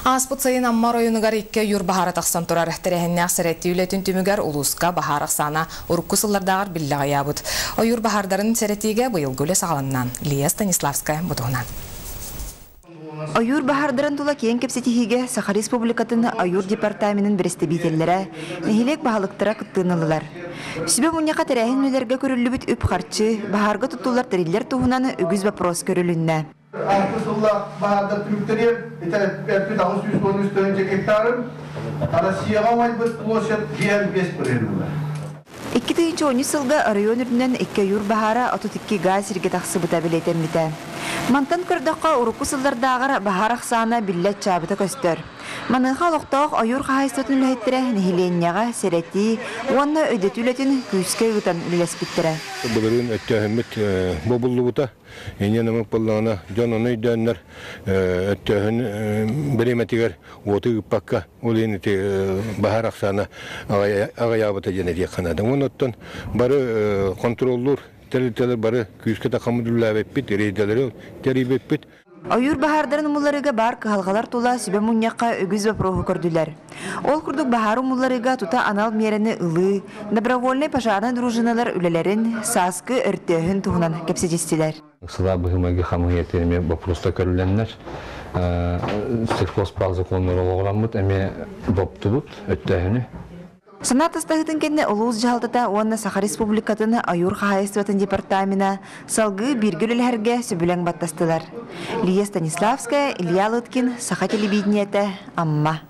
Аспыт сайын аммар ойынығар икке юр бахара тақсан тұрар тәрәхіннәқ сәрәтті үлетін түмігер ұлысқа бахарық сана ұрыққы сыллардағар білі ғаябыд. Ойыр бахардарын сәрәттіге бұйыл гөлі сағаланнан. Лия Станиславская бұдығынан. Ойыр бахардарын тула кейін кепсетихиге Саха Республикатын Ойыр департаментін бірісті бейтеллері нехилек бағалықтыра күттіңілілер. Сүбе мұнияқа тәрәхін өлерге көрілі бүт үп қарчы, бахарға тұттулар тәрелер туғынан үгіз вопрос көрілінне. Arkasında baharda Türkleri bir daha 113 önce hektarın Россияға майбыт площадь 25 birimler. 2013 жылғы район үрінен 2 юр бахара 32 газ сирге тақсы бұта білетен біті. Мантан көрдіққа ұрыққы сылдардағыр бахар ақсаны білет чабыты көстір. Манынға лоқтауық ойыр қағайстатын үләйттірі нехиленияға сәретті, онына өдетілетін күйіске ұтан үлелес біттірі. Бұлырын өттәхімет бобылы бұта, ененің бұллағына жоны өйдәнлер өттәхін біреметігер оты ұппаққа ол енеті бахар ақсаны ағаябыта женерге қанады. Оныттан бары контроллар тәрелтелер бары күйіске тақамыдылла беппет, рейделері тәребеппет. Ойыр бахардарын мұлларыға бар қағалғалар тула сүбе мұнияққа өгіз вапроғы көрділер. Ол күрдік бахару мұлларыға тута анал мерені ұлы, добровольный пожарный дружиналар үлелерін саскы өрттеуін туғынан кепсетестілер. Сыла бұхымаға қамығеттеріме вопроста көріленлер. Сельхозпақ законлары оғыламыд, әме бопты бұд өттеуіні. Санат астағытын кенне ұлуыз жағалтата онына Саха Республикатын Ойыр қағайыстуатын департамена салғы биргілілерге сөбілен баттастылар. Лия Станиславская, Илья Лыткин, Саха телевидениеті, Амма.